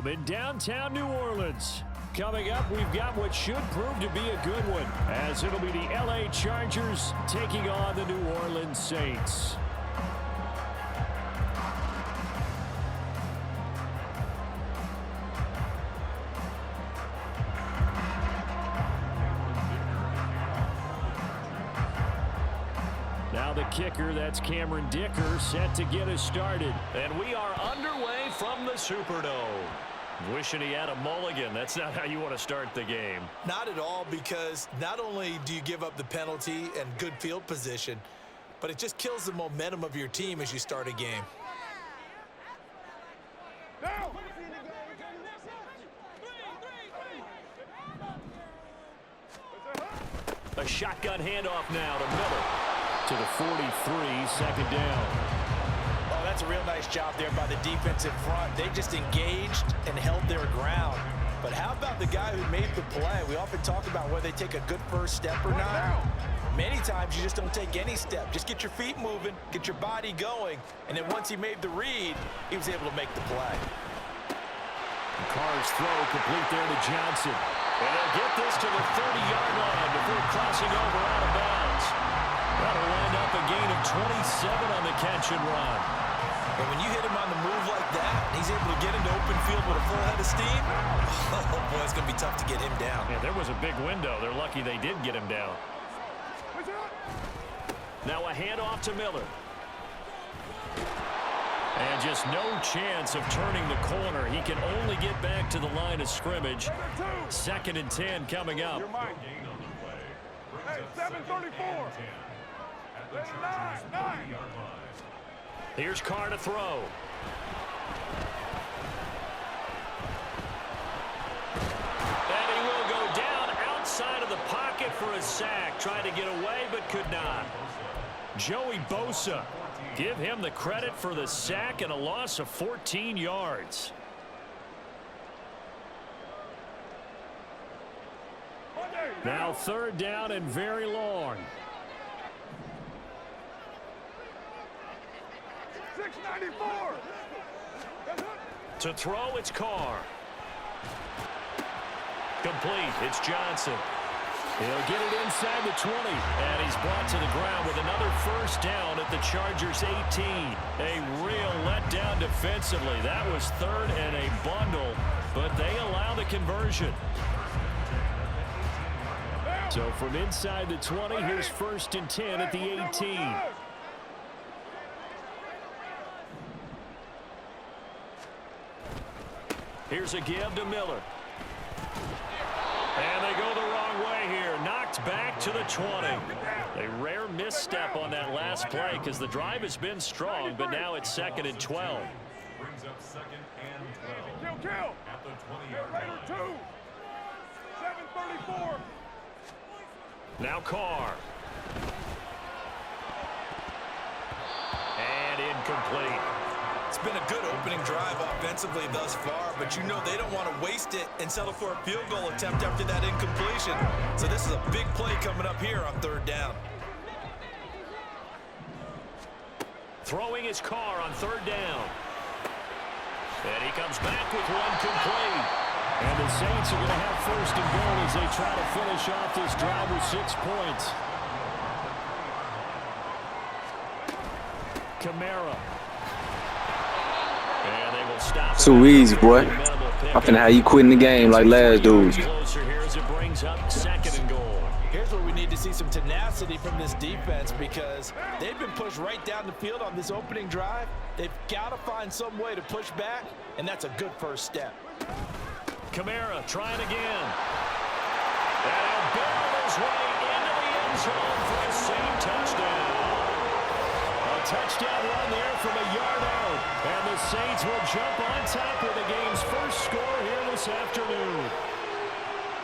Stadium in downtown New Orleans. Coming up, we've got what should prove to be a good one, as it'll be the LA Chargers taking on the New Orleans Saints. Now the kicker, that's Cameron Dicker, set to get us started. And we are underway from the Superdome. Wishing he had a mulligan. That's not how you want to start the game. Not at all, because not only do you give up the penalty and good field position, but it just kills the momentum of your team as you start a game. A shotgun handoff now to Miller. To the 43, second down. Oh, that's a real nice job there by the defense in front. They just engaged and held their ground. But how about the guy who made the play? We often talk about whether they take a good first step or not. Many times you just don't take any step. Just get your feet moving, get your body going, and then once he made the read, he was able to make the play. Carr's throw complete there to Johnson. And they'll get this to the 30-yard line before crossing over out of bounds. That'll wind up a gain of 27 on the catch and run. And when you hit him on the move like that, he's able to get into open field with a full head of steam. Oh, boy, it's going to be tough to get him down. Yeah, there was a big window. They're lucky they did get him down. Now a handoff to Miller. And just no chance of turning the corner. He can only get back to the line of scrimmage. 2nd and 10 coming up. Hey, 734. Here's Carr to throw. And he will go down outside of the pocket for a sack. Tried to get away, but could not. Joey Bosa. Give him the credit for the sack and a loss of 14 yards. Now 3rd down and very long. 694. To throw, it's Carr. Complete. It's Johnson. He'll get it inside the 20. And he's brought to the ground with another first down at the Chargers 18. A real letdown defensively. That was 3rd and a bundle, but they allow the conversion. So from inside the 20, here's 1st and 10 at the 18. Here's a give to Miller. And they go the wrong way here. Knocked back to the 20. A rare misstep on that last play because the drive has been strong, but now it's 2nd and 12. Brings up 2nd and 12. Kill. At the 20-yard line. 734. Now Carr. And incomplete. It's been a good opening drive offensively thus far, but you know they don't want to waste it and settle for a field goal attempt after that incompletion. So this is a big play coming up here on 3rd down. Throwing his Carr on 3rd down. And he comes back with one complete. And the Saints are going to have 1st and goal as they try to finish off this drive with 6 points. Kamara. And they will stop. Too easy, boy. I finna have you quitting the game like last dudes. Closer here as it brings up 2nd and goal. Here's where we need to see some tenacity from this defense, because they've been pushed right down the field on this opening drive. They've got to find some way to push back, and that's a good first step. Kamara trying again. And he'll barrel his way into the end zone for the same touchdown. A touchdown run there from a yard out. And the Saints will jump on top with the game's first score here this afternoon.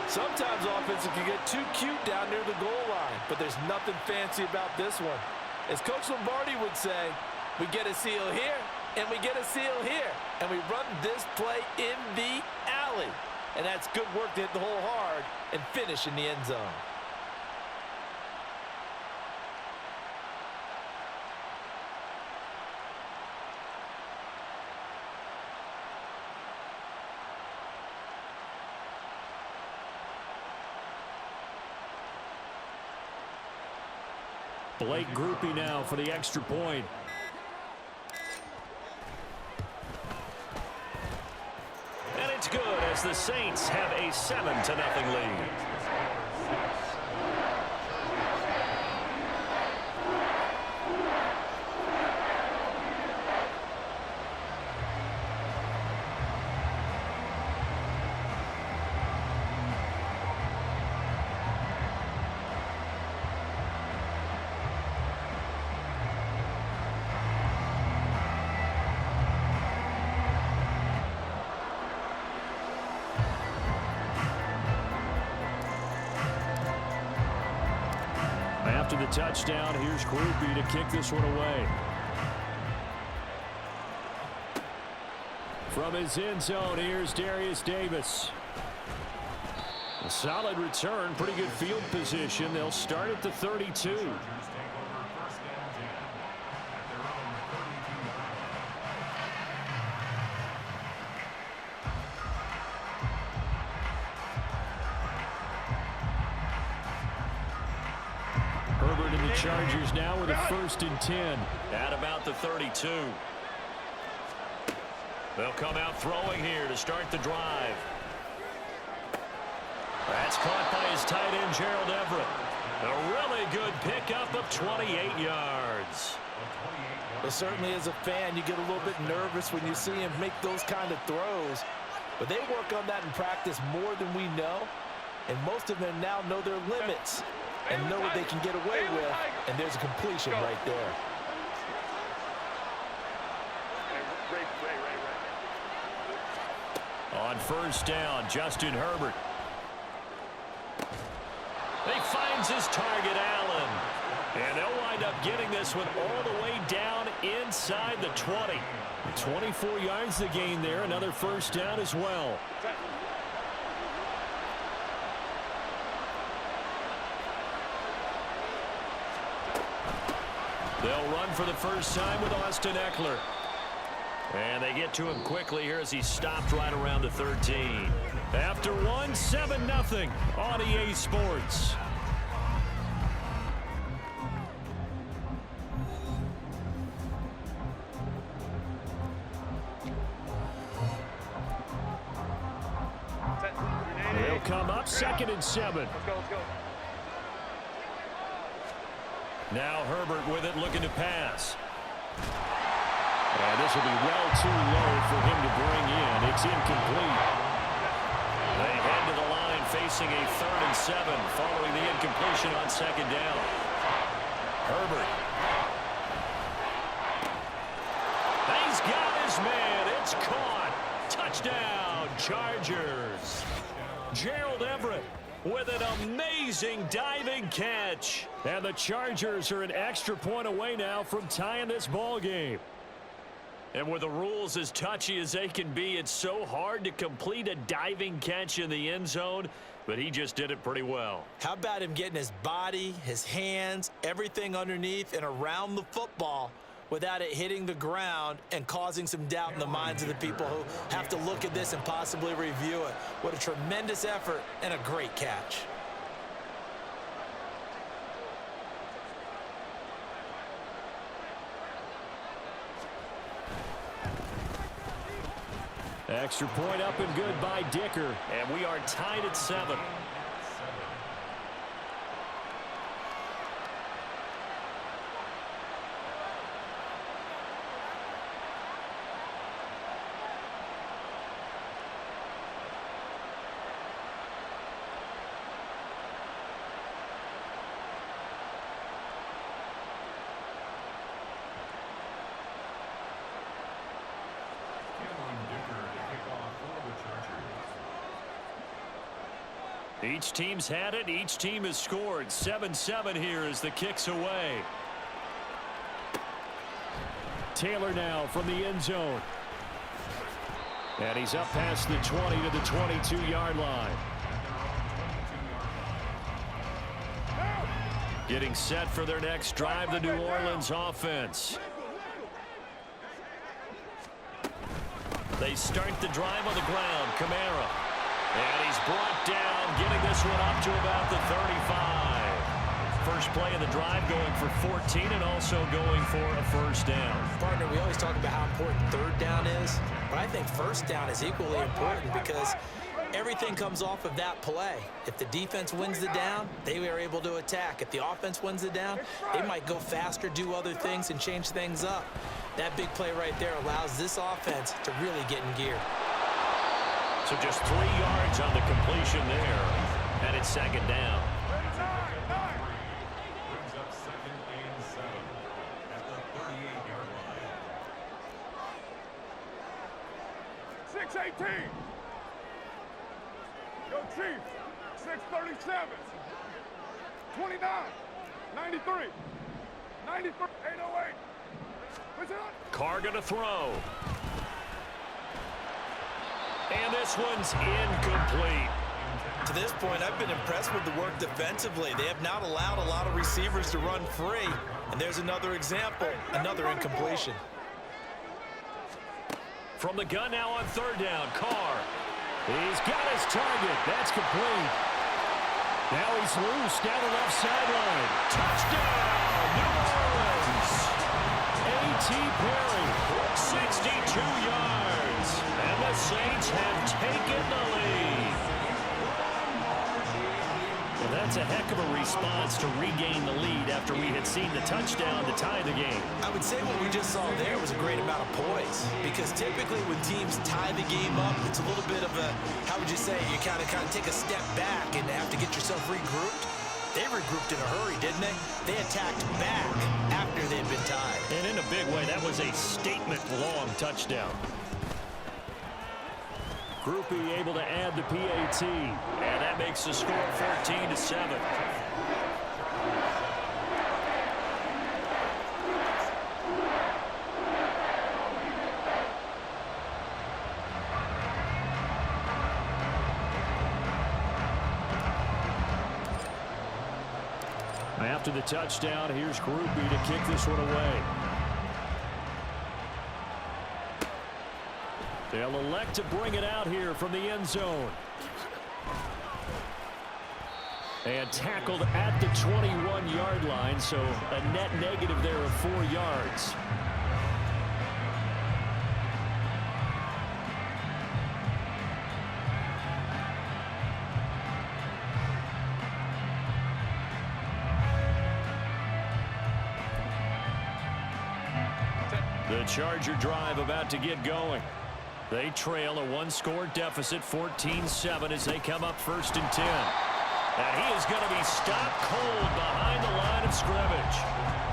Sometimes offense can get too cute down near the goal line, but there's nothing fancy about this one. As Coach Lombardi would say, we get a seal here, and we get a seal here, and we run this play in the alley. And that's good work to hit the hole hard and finish in the end zone. Blake Groupie now for the extra point. And it's good as the Saints have a 7-0 lead. After the touchdown, here's Groupie to kick this one away. From his end zone, here's Darius Davis. A solid return, pretty good field position. They'll start at the 32. Herbert and the Chargers now with a 1st and 10 at about the 32. They'll come out throwing here to start the drive. That's caught by his tight end, Gerald Everett. A really good pickup of 28 yards. Well, certainly as a fan, you get a little bit nervous when you see him make those kind of throws. But they work on that in practice more than we know. And most of them now know their limits and know what they can get away with. And there's a completion right there. On 1st down, Justin Herbert. He finds his target, Allen. And they'll wind up getting this one all the way down inside the 20. 24 yards to gain there. Another 1st down as well. They'll run for the first time with Austin Eckler. And they get to him quickly here as he stopped right around the 13. After one, 7-0 on EA Sports. They'll come up 2nd and 7. Let's go. Now Herbert with it, looking to pass. And this will be well too low for him to bring in. It's incomplete. They head to the line facing a 3rd and 7 following the incompletion on 2nd down. Herbert. He's got his man. It's caught. Touchdown, Chargers. Gerald Everett with an amazing diving catch. And the Chargers are an extra point away now from tying this ball game. And with the rules as touchy as they can be, it's so hard to complete a diving catch in the end zone, but he just did it pretty well. How about him getting his body, his hands, everything underneath and around the football without it hitting the ground and causing some doubt in the minds of the people who have to look at this and possibly review it. What a tremendous effort and a great catch. Extra point up and good by Dicker. And we are tied at 7. Each team's had it. Each team has scored. 7-7 here as the kick's away. Taylor now from the end zone. And he's up past the 20 to the 22-yard line. Getting set for their next drive, the New Orleans offense. They start the drive on the ground. Kamara. And he's brought down, getting this one up to about the 35. first play of the drive, going for 14 and also going for a first down. Partner, we always talk about how important third down is, but I think first down is equally important because everything comes off of that play. If the defense wins the down, they are able to attack. If the offense wins the down, they might go faster, do other things, and change things up. That big play right there allows this offense to really get in gear. So just 3 yards on the completion there, and it's second down. Brings up 2nd and 7 at the 38-yard line. 6-18. Go Chiefs. 637. 29. 93. 93. 808. What's it on? Carr going to throw. And this one's incomplete. To this point, I've been impressed with the work defensively. They have not allowed a lot of receivers to run free. And there's another example, another incompletion. From the gun now on third down, Carr. He's got his target. That's complete. Now he's loose down the left sideline. Touchdown, New Orleans. A.T. Perry, 62 yards. And the Saints have taken the lead. Well, that's a heck of a response to regain the lead after we had seen the touchdown to tie the game. I would say what we just saw there was a great amount of poise, because typically when teams tie the game up, it's a little bit of a, how would you say, you kind of take a step back and have to get yourself regrouped. They regrouped in a hurry, didn't they? They attacked back after they'd been tied. And in a big way, that was a statement-long touchdown. Groupie able to add the PAT, and that makes the score 14-7. After the touchdown, here's Groupie to kick this one away. They'll elect to bring it out here from the end zone. And tackled at the 21-yard line, so a net negative there of 4 yards. The Charger drive about to get going. They trail a 1-score deficit, 14-7, as they come up 1st and 10. And he is going to be stopped cold behind the line of scrimmage.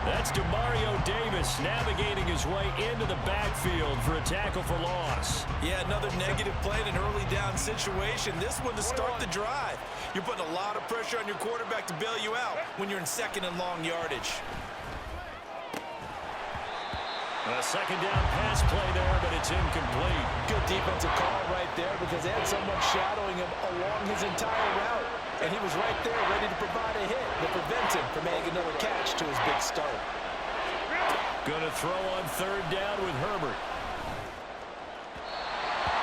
That's Demario Davis navigating his way into the backfield for a tackle for loss. Yeah, another negative play in an early down situation. This one to start the drive. You're putting a lot of pressure on your quarterback to bail you out when you're in 2nd and long yardage. A 2nd down pass play there, but it's incomplete. Good defensive call right there, because they had someone shadowing him along his entire route. And he was right there ready to provide a hit to prevent him from adding another catch to his big start. Going to throw on 3rd down with Herbert.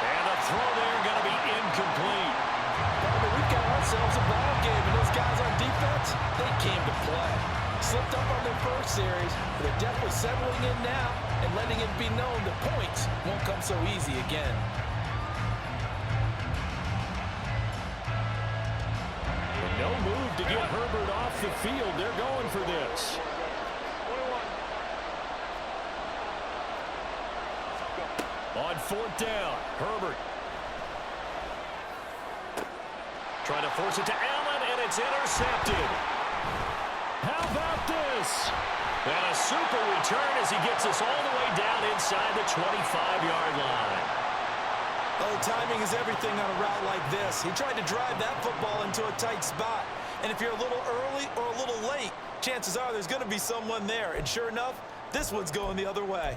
And the throw there going to be incomplete. But we've got ourselves a ball game, and those guys on defense, they came to play. Slipped up on their first series, but they're definitely settling in now and letting it be known that points won't come so easy again. No move to get Herbert off the field. They're going for this. On 4th down, Herbert. Trying to force it to Allen, and it's intercepted. How about this? And a super return as he gets us all the way down inside the 25-yard line. Oh, timing is everything on a route like this. He tried to drive that football into a tight spot. And if you're a little early or a little late, chances are there's going to be someone there. And sure enough, this one's going the other way.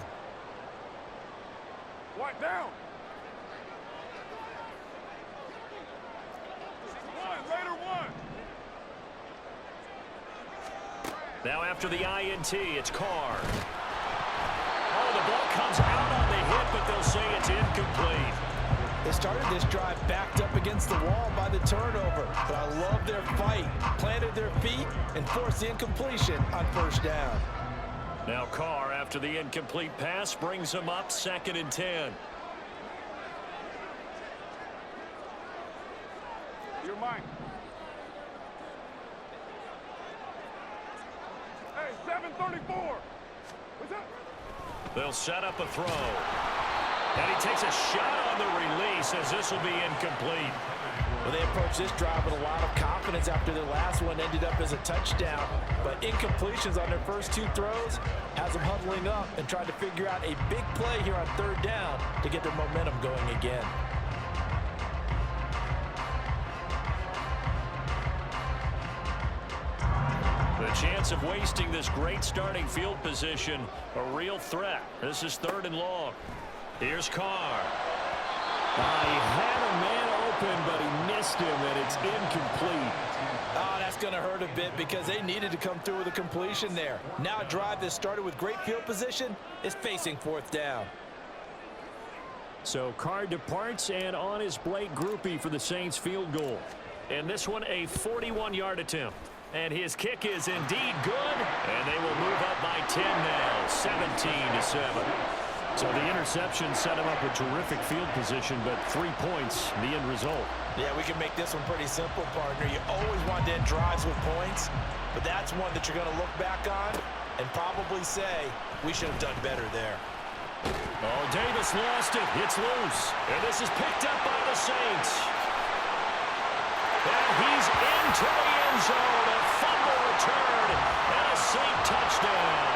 What down? Later one. Now after the INT, it's Carr. Oh, the ball comes out on the hit, but they'll say it's incomplete. They started this drive backed up against the wall by the turnover, but I love their fight. Planted their feet and forced the incompletion on first down. Now Carr, after the incomplete pass, brings him up 2nd and 10. You're mine. Hey, 734. What's up? They'll set up a throw. And he takes a shot on the release as this will be incomplete. Well, they approached this drive with a lot of confidence after their last one ended up as a touchdown. But incompletions on their first 2 throws has them huddling up and trying to figure out a big play here on 3rd down to get their momentum going again. The chance of wasting this great starting field position, a real threat. This is 3rd and long. Here's Carr. He had a man open, but he missed him, and it's incomplete. Oh, that's going to hurt a bit because they needed to come through with a completion there. Now a drive that started with great field position is facing 4th down. So Carr departs, and on his Blake groupie for the Saints field goal. And this one a 41-yard attempt. And his kick is indeed good, and they will move up by 10 now, 17-7. So the interception set him up with terrific field position, but 3 points, the end result. Yeah, we can make this one pretty simple, partner. You always want to end drives with points, but that's one that you're going to look back on and probably say, we should have done better there. Oh, Davis lost it. It's loose. And this is picked up by the Saints. And he's into the end zone. A fumble return and a Saint touchdown.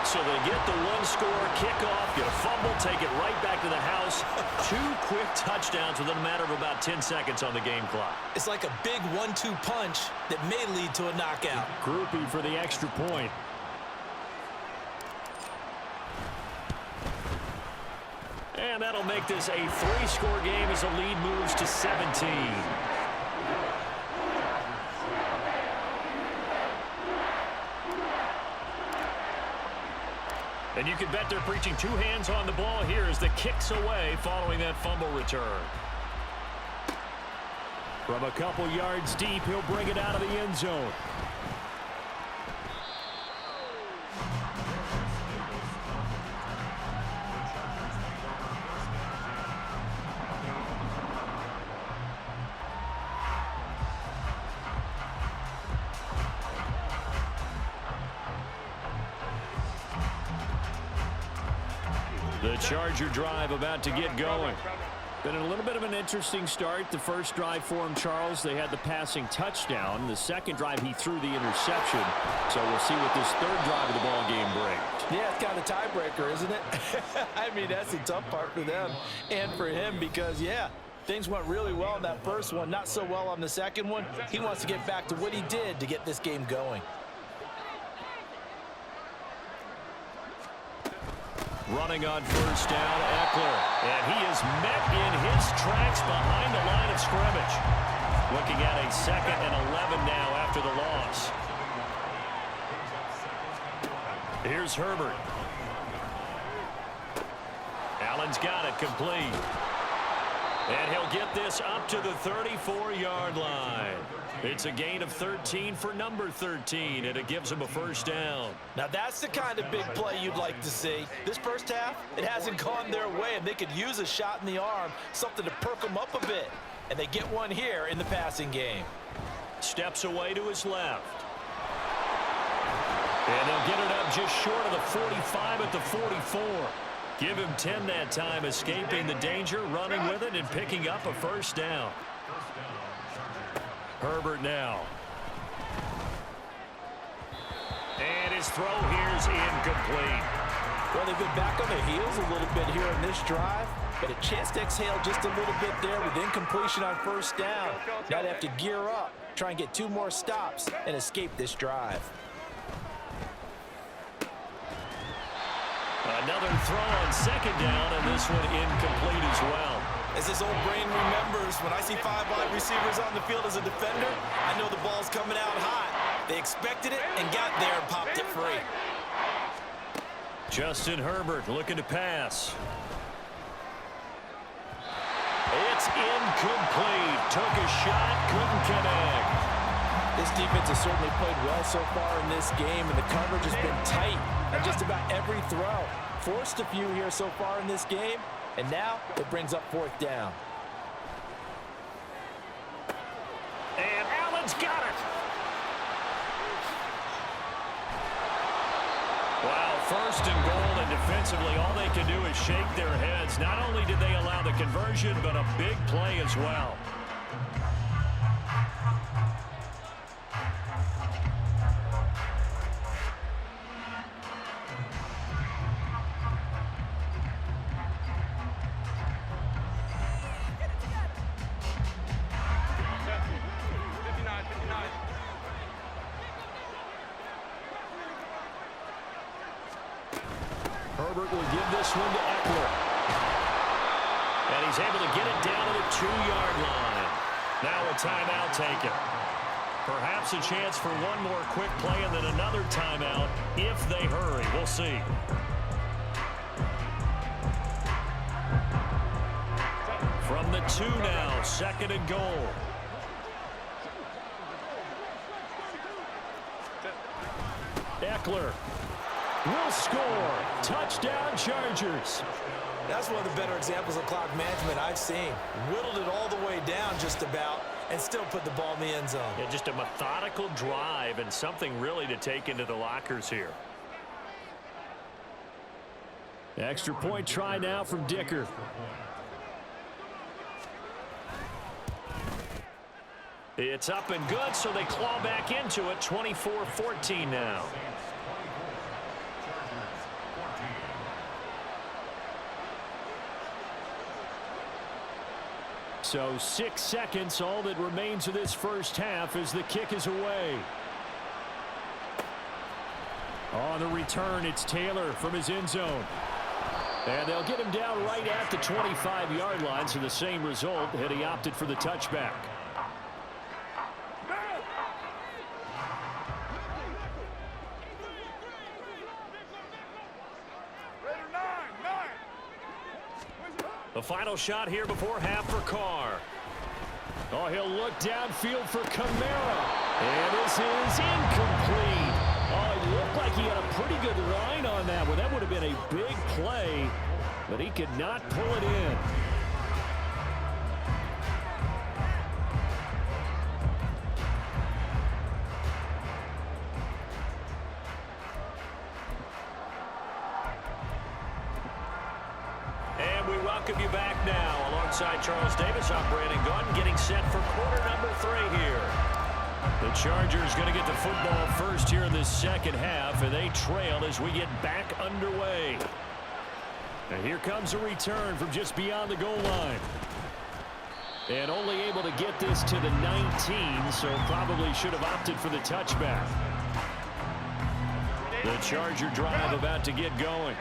So they get the 1-score kickoff, get a fumble, take it right back to the house. 2 quick touchdowns within a matter of about 10 seconds on the game clock. It's like a big 1-2 punch that may lead to a knockout. Groupie for the extra point. And that'll make this a 3-score game as the lead moves to 17. And you can bet they're preaching 2 hands on the ball here as the kick's away following that fumble return. From a couple yards deep, he'll bring it out of the end zone. The Charger drive about to get going. Been a little bit of an interesting start. The first drive for him, Charles, they had the passing touchdown. The second drive, he threw the interception. So we'll see what this 3rd drive of the ball game brings. Yeah, it's kind of a tiebreaker, isn't it? I mean, that's the tough part for them and for him because, yeah, things went really well in that first one, not so well on the second one. He wants to get back to what he did to get this game going. Running on first down, Eckler. And he is met in his tracks behind the line of scrimmage. Looking at a 2nd and 11 now after the loss. Here's Herbert. Allen's got it complete. And he'll get this up to the 34-yard line. It's a gain of 13 for number 13, and it gives him a first down. Now that's the kind of big play you'd like to see. This first half, it hasn't gone their way, and they could use a shot in the arm, something to perk them up a bit. And they get one here in the passing game. Steps away to his left. And they'll get it up just short of the 45 at the 44. Give him 10 that time, escaping the danger, running with it, and picking up a first down. Herbert now. And his throw here's incomplete. Well, they've been back on their heels a little bit here in this drive, but a chance to exhale just a little bit there with incompletion on first down. Now they have to gear up, try and get 2 more stops, and escape this drive. Another throw on 2nd down, and this one incomplete as well. As this old brain remembers, when I see 5 wide receivers on the field as a defender, I know the ball's coming out hot. They expected it and got there and popped it free. Justin Herbert looking to pass. It's incomplete. Took a shot, couldn't connect. This defense has certainly played well so far in this game, and the coverage has been tight on just about every throw. Forced a few here so far in this game, and now it brings up 4th down. And Allen's got it. Wow, 1st and goal, and defensively all they can do is shake their heads. Not only did they allow the conversion, but a big play as well. Herbert will give this one to Eckler. And he's able to get it down to the 2-yard line. Now a timeout taken. Perhaps a chance for one more quick play and then another timeout if they hurry. We'll see. From the 2 now, 2nd and goal. Eckler will score. Touchdown, Chargers. That's one of the better examples of clock management I've seen. Whittled it all the way down just about and still put the ball in the end zone. Yeah, just a methodical drive and something really to take into the lockers here. Extra point try now from Dicker. It's up and good, so they claw back into it. 24-14 now. So 6 seconds, all that remains of this first half as the kick is away. On the return, it's Taylor from his end zone. And they'll get him down right at the 25-yard line, so the same result had he opted for the touchback. The final shot here before half for Carr. Oh, he'll look downfield for Kamara. And this is incomplete. Oh, it looked like he had a pretty good line on that one. That would have been a big play, but he could not pull it in. Welcome you back now. Alongside Charles Davis, I'm Brandon Gaudin, getting set for quarter number 3 here. The Chargers going to get the football first here in this second half, and they trail as we get back underway. And here comes a return from just beyond the goal line. And only able to get this to the 19, so probably should have opted for the touchback. The Charger drive about to get going.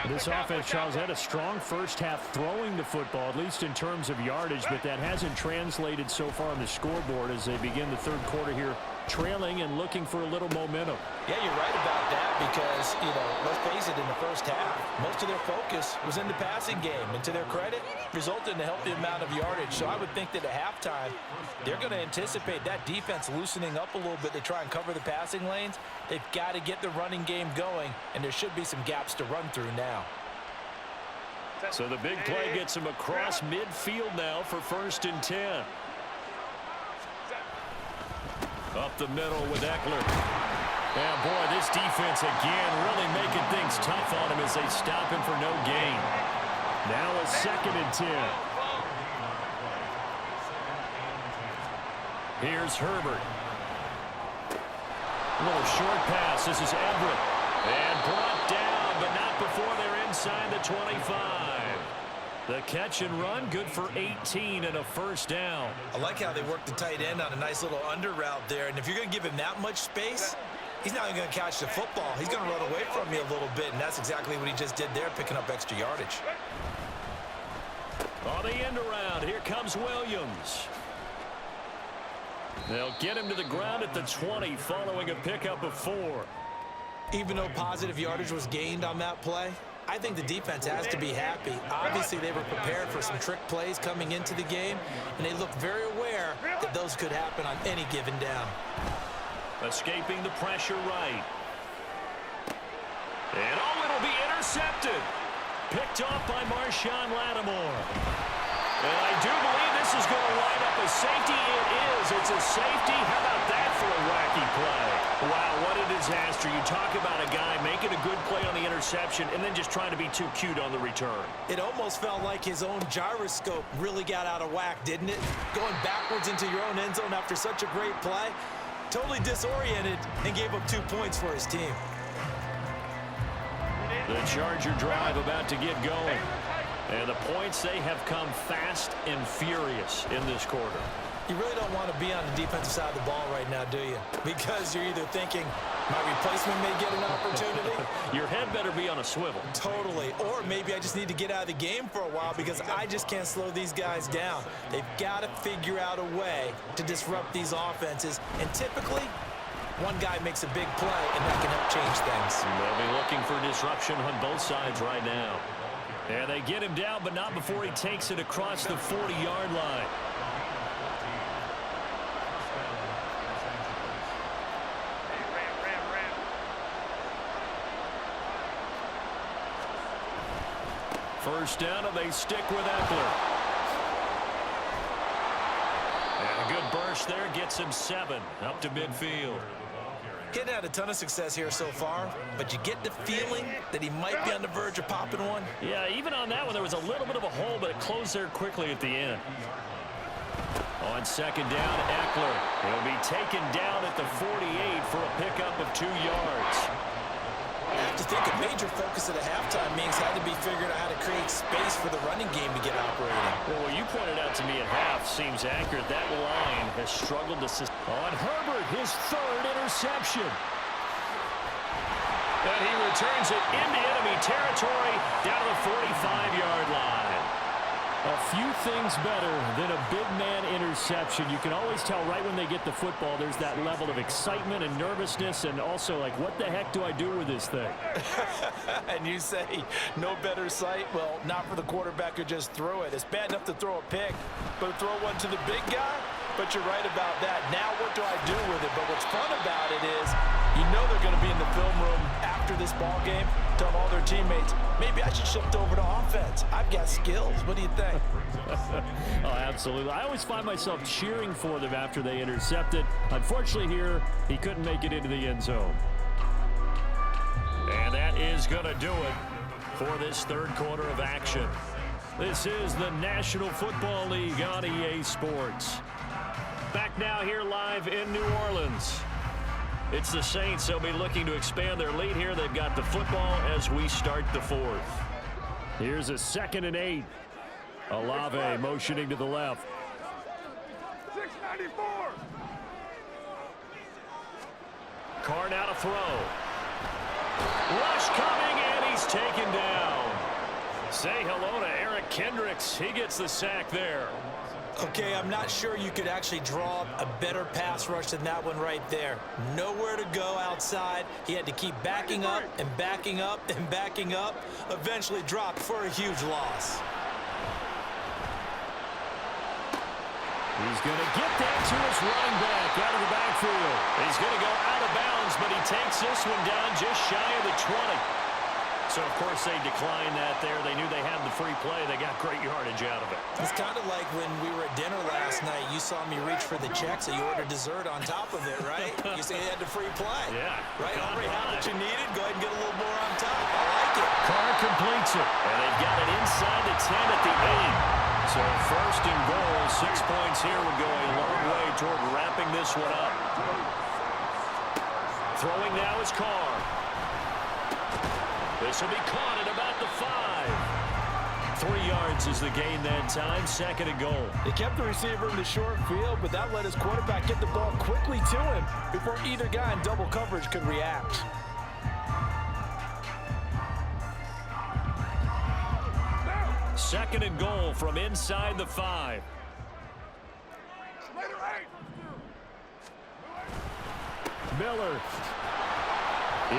This offense, Charles, had a strong first half throwing the football, at least in terms of yardage, but that hasn't translated so far on the scoreboard as they begin the third quarter here, trailing and looking for a little momentum. Yeah, you're right about that because, let's face it, in the first half, most of their focus was in the passing game. And to their credit, resulted in a healthy amount of yardage. So I would think that at halftime, they're going to anticipate that defense loosening up a little bit to try and cover the passing lanes. They've got to get the running game going, and there should be some gaps to run through now. So the big play gets him across midfield now for 1st and 10. Up the middle with Eckler. And boy, this defense again really making things tough on him as they stop him for no gain. Now a 2nd and 10. Here's Herbert. A little short pass. This is Everett. And brought down, but not before they're inside the 25. The catch and run, good for 18 and a 1st down. I like how they work the tight end on a nice little under route there. And if you're going to give him that much space, he's not even going to catch the football. He's going to run away from you a little bit, and that's exactly what he just did there, picking up extra yardage. On the end around, here comes Williams. They'll get him to the ground at the 20 following a pickup of 4. Even though positive yardage was gained on that play, I think the defense has to be happy. Obviously, they were prepared for some trick plays coming into the game, and they look very aware that those could happen on any given down. Escaping the pressure right. And it'll be intercepted. Picked off by Marshawn Lattimore. And I do believe this is going to line up a safety. It is. It's a safety. How about that for a wacky play? Wow, what a disaster. You talk about a guy making a good play on the interception and then just trying to be too cute on the return. It almost felt like his own gyroscope really got out of whack, didn't it? Going backwards into your own end zone after such a great play. Totally disoriented and gave up 2 points for his team. The Charger drive about to get going. And the points, they have come fast and furious in this quarter. You really don't want to be on the defensive side of the ball right now, do you? Because you're either thinking, my replacement may get an opportunity. Your head better be on a swivel. Totally. Or maybe I just need to get out of the game for a while because I just can't slow these guys down. They've got to figure out a way to disrupt these offenses. And typically, one guy makes a big play, and that can help change things. They'll be looking for disruption on both sides right now. And they get him down, but not before he takes it across the 40-yard line. First down, and they stick with Eckler. And a good burst there gets him 7 up to midfield. Getting had a ton of success here so far, but you get the feeling that he might be on the verge of popping one. Yeah, even on that one, there was a little bit of a hole, but it closed there quickly at the end. On second down, Eckler. He'll be taken down at the 48 for a pickup of 2 yards. I have to think a major focus of the halftime means had to be figuring out how to create space for the running game to get operating. Well, what you pointed out to me at half seems accurate. That line has struggled to on Herbert, his 3rd interception. And he returns it into enemy territory down to the 45-yard line. A few things better than a big man interception. You can always tell right when they get the football, there's that level of excitement and nervousness, and also like, what the heck do I do with this thing? And you say, no better sight? Well, not for the quarterback who just threw it. It's bad enough to throw a pick, but throw one to the big guy? But you're right about that. Now what do I do with it? But what's fun about it is, you know they're going to be in the film room after this ball game, tell all their teammates, maybe I should shift over to offense. I've got skills. What do you think? Oh, absolutely. I always find myself cheering for them after they intercept it. Unfortunately here, he couldn't make it into the end zone. And that is going to do it for this 3rd quarter of action. This is the National Football League on EA Sports. Back now here live in New Orleans. It's the Saints. They'll be looking to expand their lead here. They've got the football as we start the 4th. Here's a 2nd and 8. Olave motioning to the left. 694. Carr now to throw. Rush coming, and he's taken down. Say hello to Eric Kendricks. He gets the sack there. Okay, I'm not sure you could actually draw up a better pass rush than that one right there. Nowhere to go outside. He had to keep backing up and backing up and backing up. Eventually dropped for a huge loss. He's going to get that to his running back out of the backfield. He's going to go out of bounds, but he takes this one down just shy of the 20. So, of course, they declined that there. They knew they had the free play. They got great yardage out of it. It's kind of like when we were at dinner last night. You saw me reach for the check, so you ordered dessert on top of it, right? You say you had the free play. Yeah. Right? Already had what you needed. Go ahead and get a little more on top. I like it. Carr completes it. And they've got it inside the 10 at the 8. So, 1st and goal. 6 points here would go a long way toward wrapping this one up. Throwing now is Carr. This will be caught at about the 5. 3 yards is the gain that time. 2nd and goal. They kept the receiver in the short field, but that let his quarterback get the ball quickly to him before either guy in double coverage could react. Second and goal from inside the 5. Miller.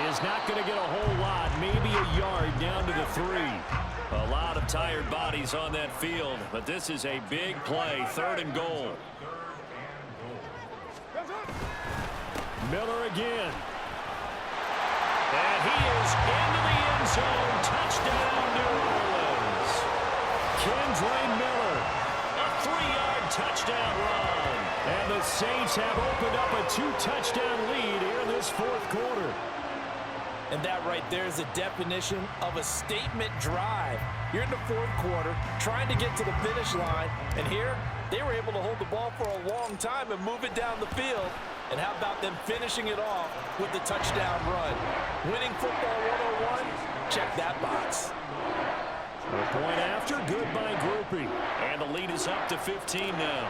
is not going to get a whole lot, maybe a yard down to the 3. A lot of tired bodies on that field, but this is a big play, 3rd and goal. Miller again. And he is into the end zone. Touchdown, New Orleans. Kendre Miller, a 3-yard touchdown run. And the Saints have opened up a 2-touchdown lead here in this 4th quarter. And that right there is the definition of a statement drive. You're in the 4th quarter, trying to get to the finish line, and here they were able to hold the ball for a long time and move it down the field. And how about them finishing it off with the touchdown run? Winning football 101? Check that box. A point after, good by Groupie. And the lead is up to 15 now.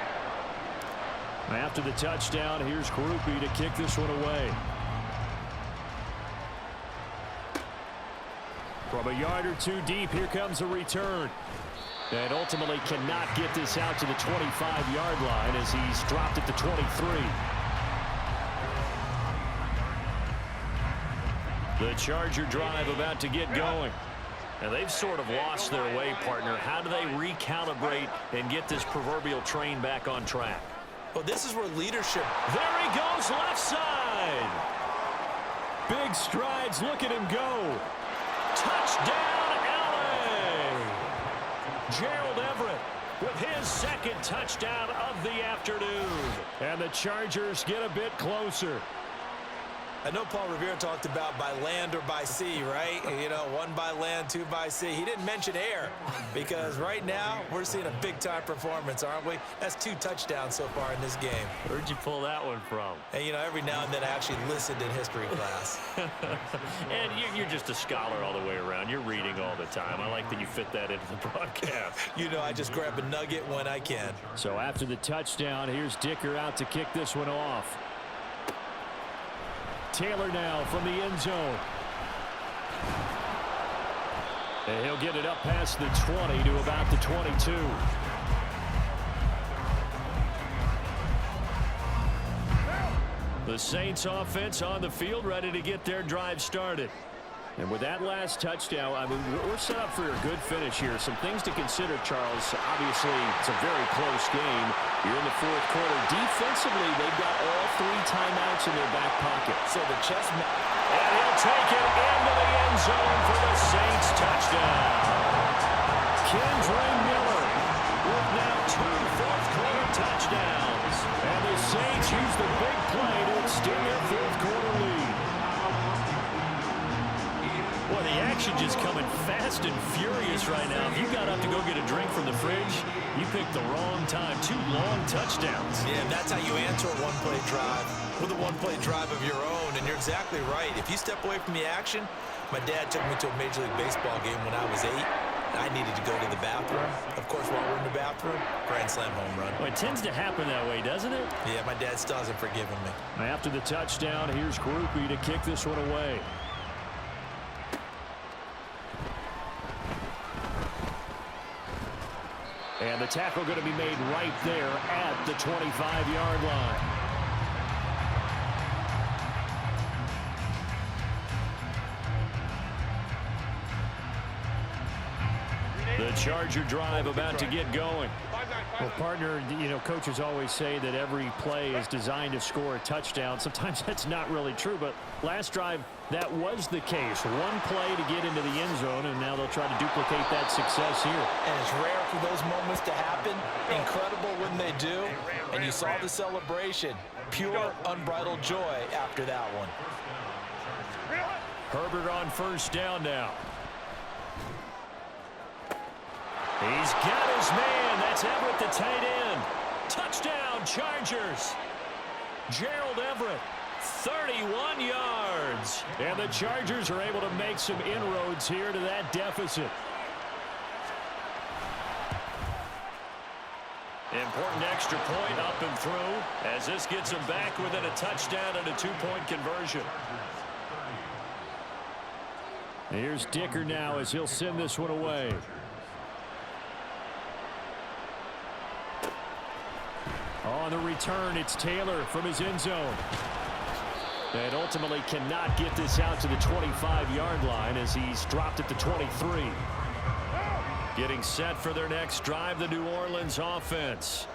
After the touchdown, here's Groupie to kick this one away. From a yard or 2 deep, here comes a return. And ultimately cannot get this out to the 25-yard line as he's dropped at the 23. The Charger drive about to get going. And they've sort of lost their way, partner. How do they recalibrate and get this proverbial train back on track? Well, this is where leadership. There he goes, left side. Big strides, look at him go. Touchdown, LA. Gerald Everett with his 2nd touchdown of the afternoon. And the Chargers get a bit closer. I know Paul Revere talked about by land or by sea, right? You know, 1 by land, 2 by sea. He didn't mention air because right now we're seeing a big-time performance, aren't we? That's 2 touchdowns so far in this game. Where'd you pull that one from? And, you know, every now and then I actually listened in history class. And you're just a scholar all the way around. You're reading all the time. I like that you fit that into the broadcast. You know, I just grab a nugget when I can. So after the touchdown, here's Dicker out to kick this one off. Taylor now from the end zone. And he'll get it up past the 20 to about the 22. The Saints offense on the field ready to get their drive started. And with that last touchdown, I mean, we're set up for a good finish here. Some things to consider, Charles. Obviously, it's a very close game. You're in the 4th quarter. Defensively, they've got all 3 timeouts in their back pocket. So the chess match. And he'll take it into the end zone for the Saints touchdown. Kendre Miller with now 2 4th-quarter touchdowns. And the Saints use the big play to extend their 4th quarter lead. Boy, the action just coming fast and furious right now. If you got up to go get a drink from the fridge, you picked the wrong time. 2 long touchdowns. Yeah, that's how you answer a 1-play drive with a 1-play drive of your own. And you're exactly right. If you step away from the action, my dad took me to a Major League Baseball game when I was 8. I needed to go to the bathroom. Of course, while we're in the bathroom, grand slam home run. Well, it tends to happen that way, doesn't it? Yeah, my dad still hasn't forgiven me. After the touchdown, here's Groupie to kick this one away. And the tackle going to be made right there at the 25-yard line. The Charger drive about to get going. Well, partner, you know, coaches always say that every play is designed to score a touchdown. Sometimes that's not really true, but last drive, that was the case. 1 play to get into the end zone, and now they'll try to duplicate that success here. And it's rare for those moments to happen. Incredible when they do. And you saw the celebration. Pure, unbridled joy after that one. Herbert on 1st down now. He's got his man. That's Everett, the tight end. Touchdown, Chargers. Gerald Everett, 31 yards. And the Chargers are able to make some inroads here to that deficit. Important extra point up and through as this gets them back within a touchdown and a 2-point conversion. And here's Dicker now as he'll send this one away. On the return, it's Taylor from his end zone. And ultimately cannot get this out to the 25-yard line as he's dropped at the 23. Getting set for their next drive, the New Orleans offense.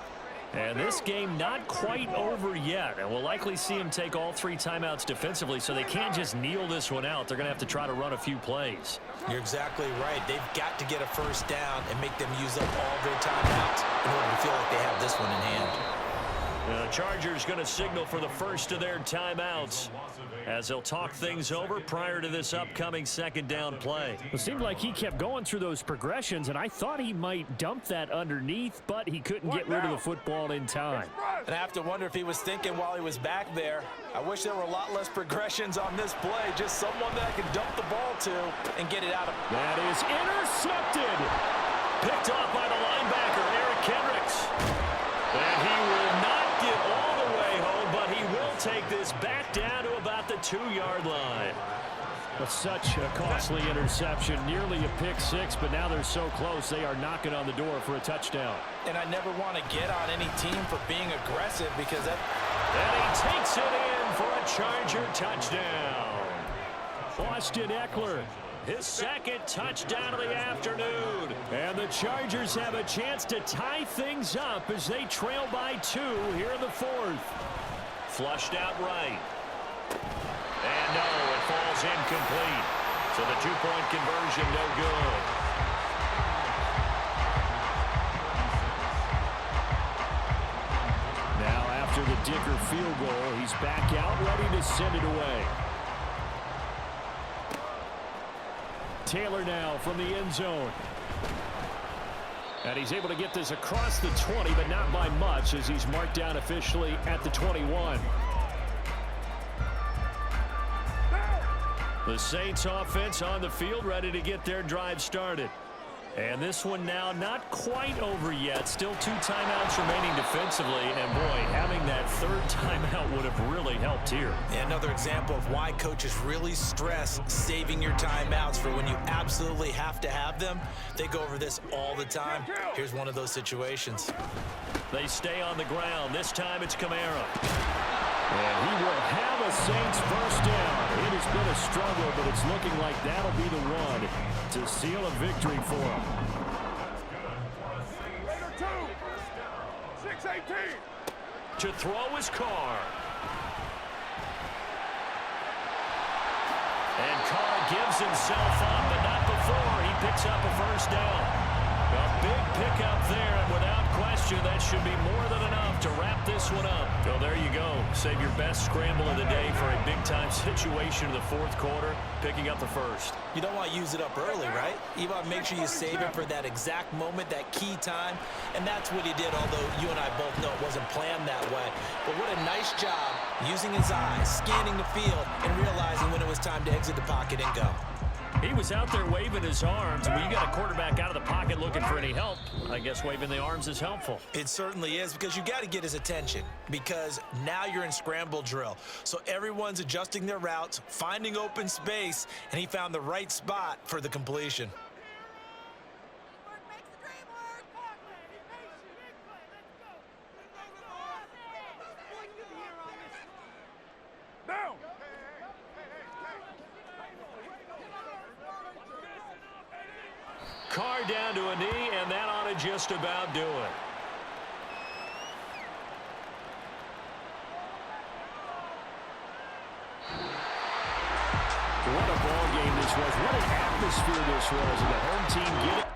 And this game not quite over yet. And we'll likely see him take all 3 timeouts defensively, so they can't just kneel this one out. They're going to have to try to run a few plays. You're exactly right. They've got to get a first down and make them use up all their timeouts in order to feel like they have this one in hand. The Chargers going to signal for the first of their timeouts as they'll talk things over prior to this upcoming second down play. It seemed like he kept going through those progressions, and I thought he might dump that underneath, but he couldn't get rid of the football in time. And I have to wonder if he was thinking while he was back there, I wish there were a lot less progressions on this play, just someone that I can dump the ball to and get it out of. That is intercepted. Picked off by the linebacker, Eric Kendricks. And he will not get all the way home, but he will take this back down to about the 2-yard line. But such a costly interception, nearly a pick-6, but now they're so close they are knocking on the door for a touchdown. And I never want to get on any team for being aggressive because that. And he takes it in for a Charger touchdown. Austin Eckler, his second touchdown of the afternoon. and the Chargers have a chance to tie things up as they trail by 2 here in the 4th. Flushed out right. And no, it falls incomplete. So the 2-point conversion no good. Now after the Dicker field goal, he's back out ready to send it away. Taylor now from the end zone. And he's able to get this across the 20, but not by much as he's marked down officially at the 21. The Saints offense on the field ready to get their drive started. And this one now not quite over yet. Still 2 timeouts remaining defensively. And boy, having that 3rd timeout would have really helped here. And another example of why coaches really stress saving your timeouts for when you absolutely have to have them. They go over this all the time. Here's one of those situations. They stay on the ground. This time it's Kamara. And he will have a Saints first down. It has been a struggle, but it's looking like that'll be the one to seal a victory for him. Raider 2, 6-18. To throw his Carr. And Carr gives himself up, but not before he picks up a first down. A big pickup there, and without question, that should be more than enough to wrap this one up. So there you go. Save your best scramble of the day for a big-time situation in the 4th quarter, picking up the first. You don't want to use it up early, right? You want to make sure you save it for that exact moment, that key time. And that's what he did, although you and I both know it wasn't planned that way. But what a nice job using his eyes, scanning the field, and realizing when it was time to exit the pocket and go. He was out there waving his arms. When you got a quarterback out of the pocket looking for any help, I guess waving the arms is helpful. It certainly is, because you got to get his attention, because now you're in scramble drill. So everyone's adjusting their routes, finding open space, and he found the right spot for the completion. Down. Carr down to a knee, and that ought to just about do it. What a ball game this was. What an atmosphere this was. And the home team getting